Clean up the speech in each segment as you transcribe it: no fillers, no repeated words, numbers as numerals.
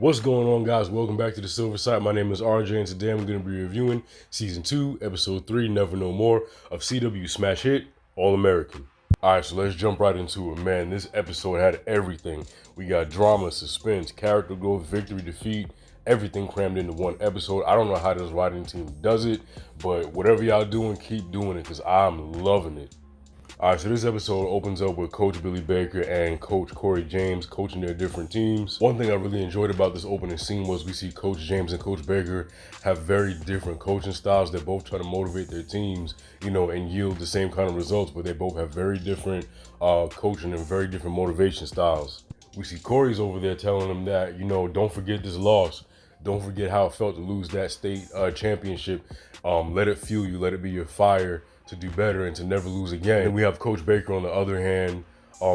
What's going on, guys? Welcome back to the Silver Side. My name is RJ, and today I'm going to be reviewing Season 2, Episode 3, Never No More of CW smash hit, All American. Alright, so let's jump right into it. Man, this episode had everything. We got drama, suspense, character growth, victory, defeat, everything crammed into one episode. I don't know how this writing team does it, but whatever y'all doing, keep doing it, because I'm loving it. Alright, so this episode opens up with Coach Billy Baker and Coach Corey James coaching their different teams. One thing I really enjoyed about this opening scene was we see Coach James and Coach Baker have very different coaching styles. They're both trying to motivate their teams, and yield the same kind of results, but they both have very different coaching and very different motivation styles. We see Corey's over there telling them that, don't forget this loss. Don't forget how it felt to lose that state championship. Let it fuel you. Let it be your fire to do better and to never lose again. And we have Coach Baker on the other hand,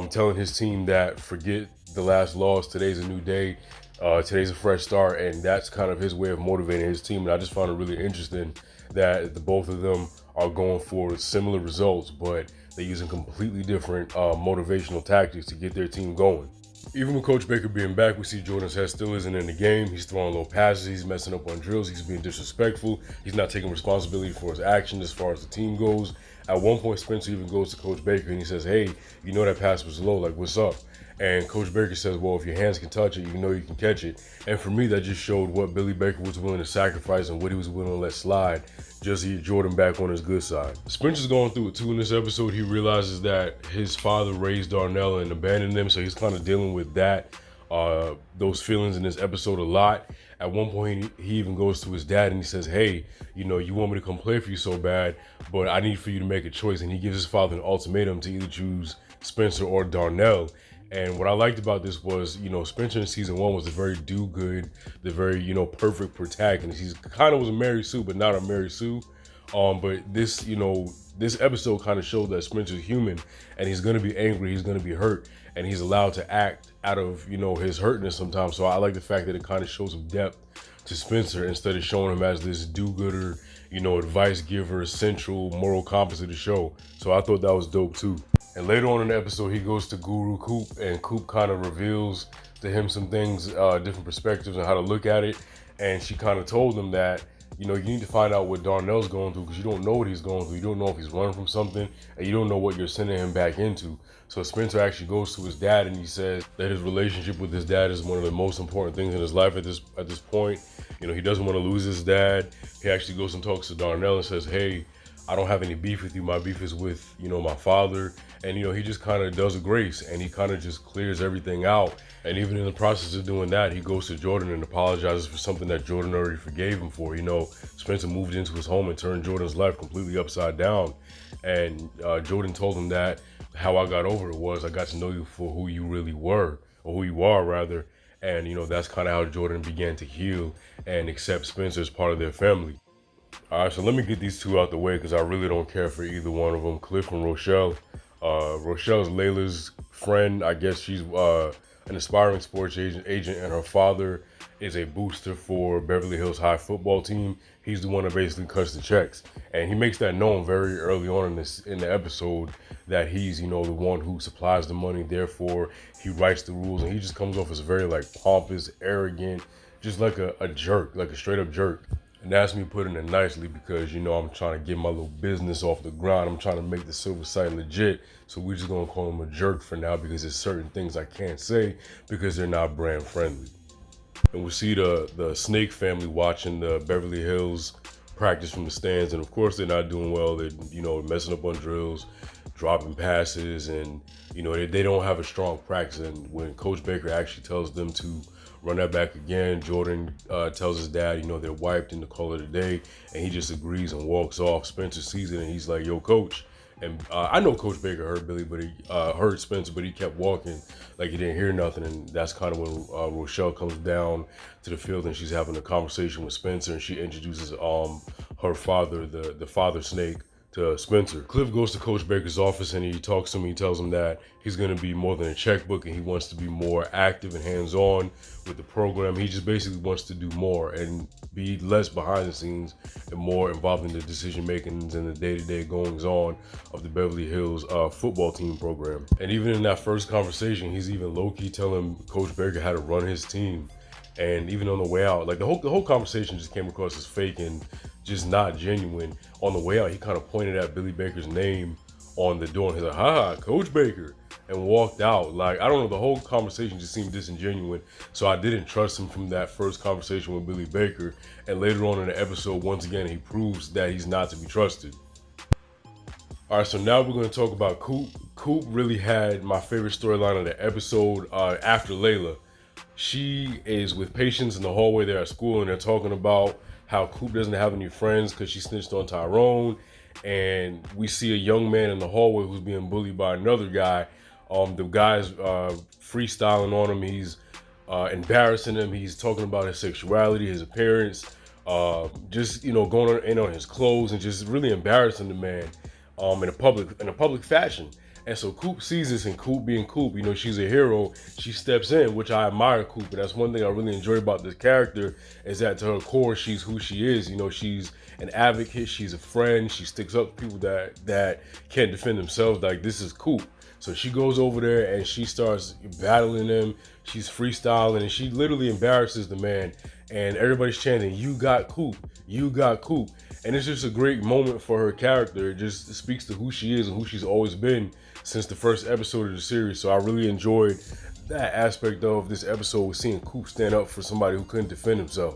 telling his team that forget the last loss. Today's a new day. Today's a fresh start, and that's kind of his way of motivating his team. And I just found it really interesting that the both of them are going for similar results, but they're using completely different motivational tactics to get their team going. Even with Coach Baker being back, we see Jordan's head still isn't in the game. He's throwing low passes. He's messing up on drills. He's being disrespectful. He's not taking responsibility for his actions as far as the team goes. At one point, Spencer even goes to Coach Baker and he says, hey, that pass was low. Like, what's up? And Coach Baker says, well, if your hands can touch it, you can catch it. And for me, that just showed what Billy Baker was willing to sacrifice and what he was willing to let slide just to get Jordan back on his good side. Spencer's going through it too in this episode. He realizes that his father raised Darnell and abandoned them, so he's kind of dealing with that, those feelings in this episode a lot. At one point, he even goes to his dad and he says, hey, you want me to come play for you so bad, but I need for you to make a choice. And he gives his father an ultimatum to either choose Spencer or Darnell. And what I liked about this was, Spencer in season 1 was the very do-good, the very, perfect protagonist. He's kind of was a Mary Sue, but not a Mary Sue. But this, this episode kind of showed that Spencer's human and he's going to be angry, he's going to be hurt, and he's allowed to act out of, his hurtness sometimes. So I like the fact that it kind of shows some depth to Spencer instead of showing him as this do-gooder, advice giver, central moral compass of the show. So I thought that was dope too. And later on in the episode, he goes to Guru Coop, and Coop kind of reveals to him some things, different perspectives on how to look at it. And she kind of told him that, you need to find out what Darnell's going through, because you don't know what he's going through. You don't know if he's running from something, and you don't know what you're sending him back into. So Spencer actually goes to his dad, and he says that his relationship with his dad is one of the most important things in his life at this point. He doesn't want to lose his dad. He actually goes and talks to Darnell and says, hey, I don't have any beef with you. My beef is with, my father. And, he just kind of does a grace and he kind of just clears everything out. And even in the process of doing that, he goes to Jordan and apologizes for something that Jordan already forgave him for. Spencer moved into his home and turned Jordan's life completely upside down. And Jordan told him that how I got over it was I got to know you for who you really were, or who you are rather. And, that's kind of how Jordan began to heal and accept Spencer as part of their family. All right, so let me get these two out the way because I really don't care for either one of them. Cliff and Rochelle. Rochelle's Layla's friend. I guess she's an aspiring sports agent, and her father is a booster for Beverly Hills High football team. He's the one that basically cuts the checks, and he makes that known very early on in the episode that he's the one who supplies the money. Therefore, he writes the rules, and he just comes off as very pompous, arrogant, just like a jerk, like a straight up jerk. And that's me putting it nicely because, I'm trying to get my little business off the ground. I'm trying to make the Silver Side legit. So we're just going to call him a jerk for now because there's certain things I can't say because they're not brand friendly. And we see the Snake family watching the Beverly Hills practice from the stands. And of course, they're not doing well. They're, messing up on drills, dropping passes, and, they don't have a strong practice. And when Coach Baker actually tells them to run that back again, Jordan tells his dad, they're wiped in the call of the day, and he just agrees and walks off. Spencer sees it and he's like, yo, coach. And I know Coach Baker heard Spencer, but he kept walking like he didn't hear nothing. And that's kind of when Rochelle comes down to the field and she's having a conversation with Spencer, and she introduces her father, the father Snake, to Spencer. Cliff goes to Coach Baker's office and he talks to him. He tells him that he's going to be more than a checkbook and he wants to be more active and hands-on with the program. He just basically wants to do more and be less behind the scenes and more involved in the decision-making and the day-to-day goings-on of the Beverly Hills football team program. And even in that first conversation, he's even low-key telling Coach Baker how to run his team. And even on the way out, like the whole conversation just came across as fake and just not genuine. On the way out, he kind of pointed at Billy Baker's name on the door and he's like, "Ha, Coach Baker," and walked out. Like, I don't know, the whole conversation just seemed disingenuous. So I didn't trust him from that first conversation with Billy Baker. And later on in the episode, once again, he proves that he's not to be trusted. All right, so now we're going to talk about Coop. Coop really had my favorite storyline of the episode after Layla. She is with Patience in the hallway there at school, and they're talking about how Coop doesn't have any friends because she snitched on Tyrone. And we see a young man in the hallway who's being bullied by another guy. The guy's freestyling on him. He's embarrassing him. He's talking about his sexuality, his appearance, just, going in on his clothes and just really embarrassing the man in a public fashion. And so Coop sees this, and Coop being Coop, she's a hero. She steps in, which I admire Coop. And that's one thing I really enjoy about this character, is that to her core, she's who she is. She's an advocate. She's a friend. She sticks up to people that can't defend themselves. Like, this is Coop. So she goes over there and she starts battling him. She's freestyling and she literally embarrasses the man. And everybody's chanting, "You got Coop, you got Coop." And it's just a great moment for her character. It just speaks to who she is and who she's always been since the first episode of the series. So I really enjoyed that aspect of this episode, with seeing Coop stand up for somebody who couldn't defend himself.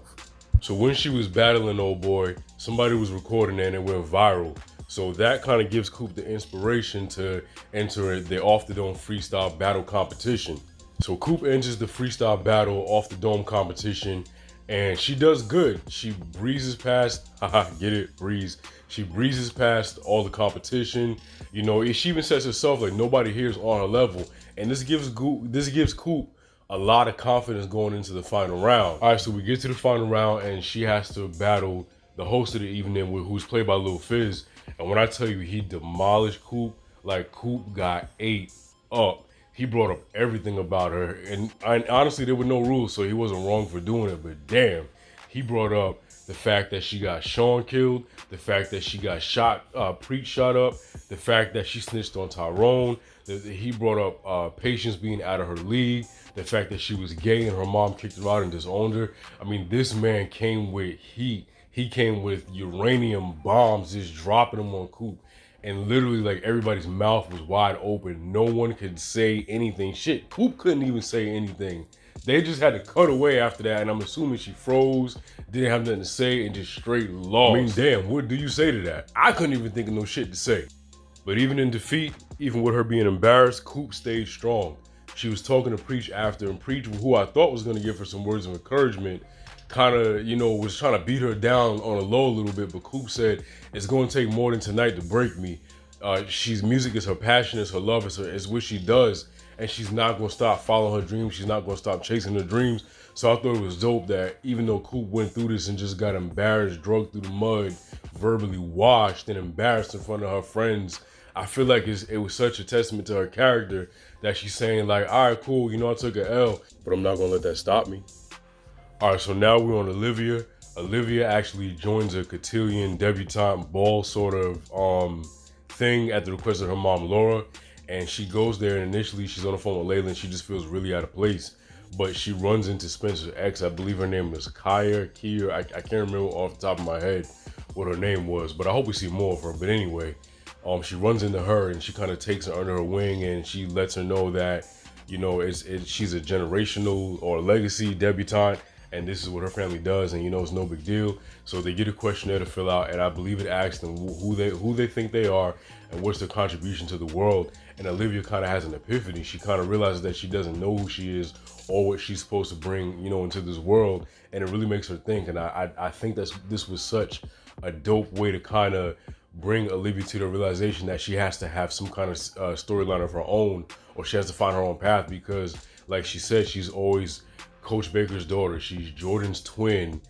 So when she was battling old boy, somebody was recording it and it went viral. So that kind of gives Coop the inspiration to enter the Off the Dome freestyle battle competition. So Coop enters the freestyle battle Off the Dome competition, and she does good. She breezes past, get it, breeze. She breezes past all the competition. She even says herself, like, nobody here is on her level. And this gives Coop a lot of confidence going into the final round. All right, so we get to the final round, and she has to battle the host of the evening, who's played by Lil Fizz. And when I tell you he demolished Coop, like, Coop got ate up. He brought up everything about her. And honestly, there were no rules, so he wasn't wrong for doing it. But damn, he brought up the fact that she got Sean killed, the fact that she got Preach shot up, the fact that she snitched on Tyrone. He brought up Patience being out of her league, the fact that she was gay and her mom kicked her out and disowned her. I mean, this man came with heat. He came with uranium bombs, just dropping them on Coop. And literally, like, everybody's mouth was wide open. No one could say anything. Shit, Coop couldn't even say anything. They just had to cut away after that. And I'm assuming she froze, didn't have nothing to say, and just straight lost. I mean, damn, what do you say to that? I couldn't even think of no shit to say. But even in defeat, even with her being embarrassed, Coop stayed strong. She was talking to Preach after, and Preach, who I thought was going to give her some words of encouragement, kind of, was trying to beat her down on a low a little bit. But Coop said, "It's going to take more than tonight to break me." Music is her passion, is her love, is what she does. And she's not going to stop following her dreams. She's not going to stop chasing her dreams. So I thought it was dope that even though Coop went through this and just got embarrassed, drugged through the mud, verbally washed and embarrassed in front of her friends, I feel like it was such a testament to her character that she's saying, like, all right, cool, I took an L, but I'm not going to let that stop me. All right, so now we're on Olivia. Olivia actually joins a cotillion debutante ball sort of thing at the request of her mom, Laura. And she goes there, and initially she's on the phone with Layla, and she just feels really out of place. But she runs into Spencer's ex. I believe her name was Kia. I can't remember off the top of my head what her name was, but I hope we see more of her. But anyway, she runs into her, and she kind of takes her under her wing, and she lets her know that, she's a generational or legacy debutante, and this is what her family does, and it's no big deal. So they get a questionnaire to fill out, and I believe it asks them who they think they are and what's their contribution to the world. And Olivia kind of has an epiphany. She kind of realizes that she doesn't know who she is or what she's supposed to bring, into this world, and it really makes her think. And I think this was such a dope way to kind of bring Olivia to the realization that she has to have some kind of storyline of her own, or she has to find her own path, because, like she said, she's always Coach Baker's daughter. She's Jordan's twin.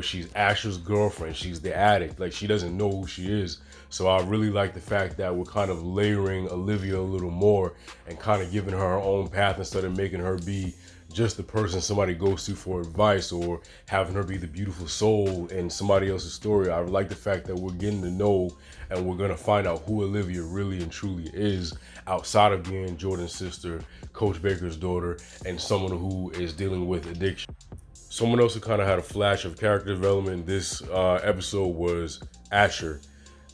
She's Asher's girlfriend. She's the addict. Like, she doesn't know who she is. So I really like the fact that we're kind of layering Olivia a little more and kind of giving her own path instead of making her be just the person somebody goes to for advice, or having her be the beautiful soul in somebody else's story. I like the fact that we're getting to know and we're going to find out who Olivia really and truly is, outside of being Jordan's sister, Coach Baker's daughter, and someone who is dealing with addiction. Someone else who kind of had a flash of character development this episode was Asher.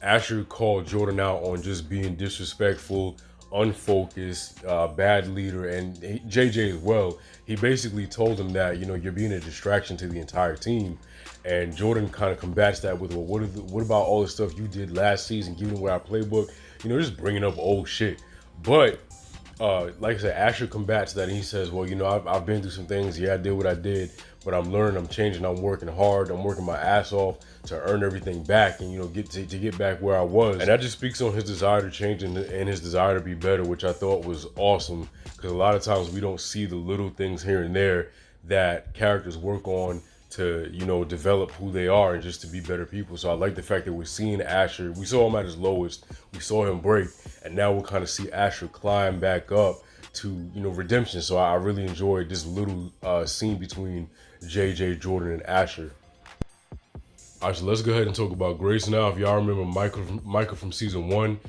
Asher called Jordan out on just being disrespectful, unfocused, bad leader, and JJ as well. He basically told him that, you're being a distraction to the entire team. And Jordan kind of combats that with, well, what about all the stuff you did last season, giving away our playbook, just bringing up old shit. But like I said, Asher combats that, and he says, well, I've been through some things. Yeah, I did what I did, but I'm learning, I'm changing, I'm working hard, I'm working my ass off to earn everything back and, get to get back where I was. And that just speaks on his desire to change and his desire to be better, which I thought was awesome, because a lot of times we don't see the little things here and there that characters work on to, develop who they are and just to be better people. So I like the fact that we're seeing Asher. We saw him at his lowest. We saw him break. And now we'll kind of see Asher climb back up to, redemption. So I really enjoyed this little scene between JJ, Jordan, and Asher. All right, so let's go ahead and talk about Grace now. If y'all remember Michael from season 1,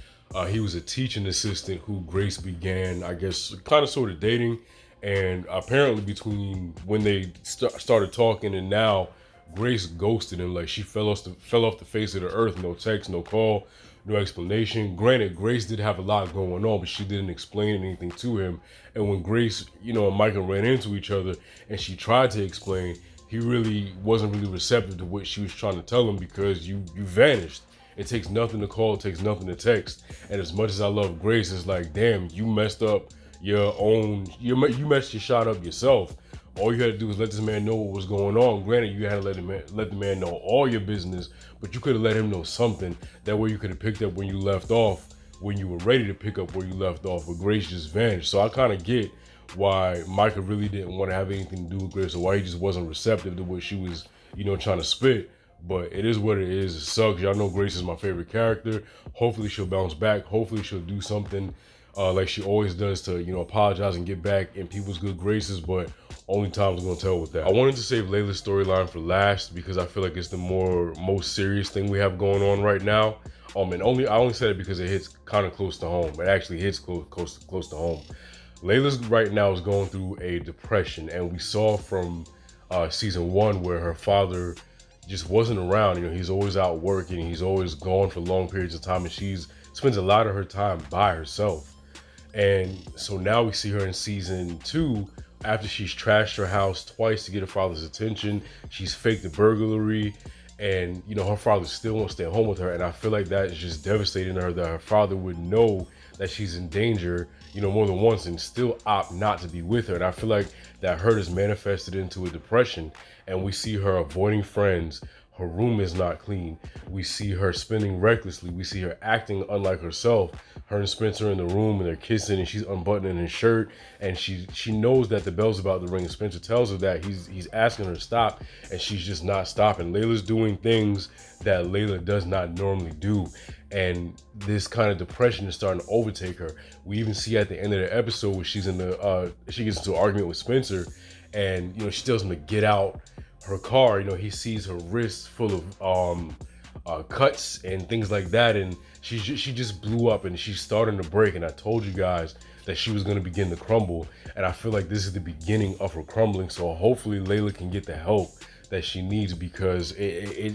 he was a teaching assistant who Grace began, I guess, kind of sort of dating. And apparently between when they started talking and now, Grace ghosted him. Like, she fell off the face of the earth. No text, no call, no explanation. Granted, Grace did have a lot going on, but she didn't explain anything to him. And when Grace, and Michael ran into each other and she tried to explain, he really wasn't really receptive to what she was trying to tell him, because you vanished. It takes nothing to call, it takes nothing to text. And as much as I love Grace, it's like, damn, you messed up you messed your shot up yourself. All you had to do was let this man know what was going on. Granted, you had to let the man know all your business, but you could have let him know something. That way you could have picked up when you left off, when you were ready to pick up where you left off, but Grace just vanished. So I kind of get why Michael really didn't want to have anything to do with Grace, or why he just wasn't receptive to what she was, trying to spit. But it is what it is. It sucks. Y'all know Grace is my favorite character. Hopefully she'll bounce back. Hopefully she'll do something like she always does to, apologize and get back in people's good graces, but only time's gonna tell with that. I wanted to save Layla's storyline for last because I feel like it's the most serious thing we have going on right now. And I only said it because it hits kind of close to home. It actually hits close to home. Layla's right now is going through a depression, and we saw from season 1 where her father just wasn't around. He's always out working, he's always gone for long periods of time, and she spends a lot of her time by herself. And so now we see her in season 2, after she's trashed her house twice to get her father's attention. She's faked a burglary, and her father still won't stay home with her. And I feel like that is just devastating to her, that her father would know that she's in danger, more than once, and still opt not to be with her. And I feel like that hurt is manifested into a depression, and we see her avoiding friends. Her room is not clean. We see her spending recklessly. We see her acting unlike herself. Her and Spencer are in the room and they're kissing, and she's unbuttoning his shirt, and she knows that the bell's about to ring, and Spencer tells her that he's asking her to stop, and she's just not stopping. Layla's doing things that Layla does not normally do, and this kind of depression is starting to overtake her. We even see at the end of the episode where she gets into an argument with Spencer, and she tells him to get out her car. He sees her wrists full of cuts and things like that, and she just blew up and she's starting to break. And I told you guys that she was going to begin to crumble, and I feel like this is the beginning of her crumbling. So hopefully Layla can get the help that she needs, because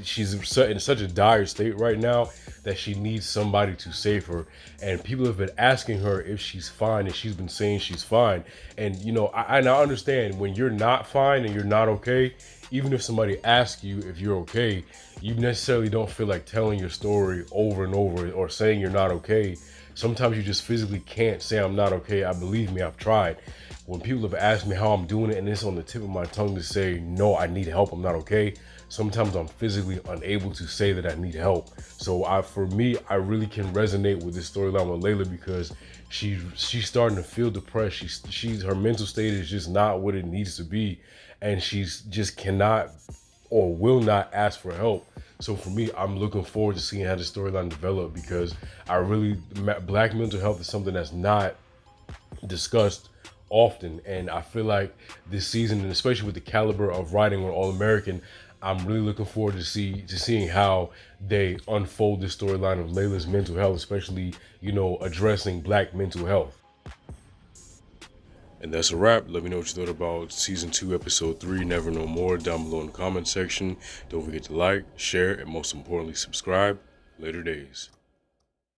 she's in such a dire state right now that she needs somebody to save her. And people have been asking her if she's fine, and she's been saying she's fine. And I understand when you're not fine and you're not okay, even if somebody asks you if you're okay, you necessarily don't feel like telling your story over and over or saying you're not okay. Sometimes you just physically can't say I'm not okay. Believe me, I've tried. When people have asked me how I'm doing it and it's on the tip of my tongue to say, no, I need help, I'm not okay, sometimes I'm physically unable to say that I need help. So for me, I really can resonate with this storyline with Layla, because she's starting to feel depressed. Her mental state is just not what it needs to be, and she's just cannot or will not ask for help. So for me, I'm looking forward to seeing how the storyline develop, because Black mental health is something that's not discussed often, and I feel like this season, and especially with the caliber of writing on All American, I'm really looking forward to seeing how they unfold this storyline of Layla's mental health, especially addressing Black mental health. And that's a wrap. Let me know what you thought about Season 2, Episode 3, Never No More, down below in the comment section. Don't forget to like, share, and most importantly, subscribe. Later days.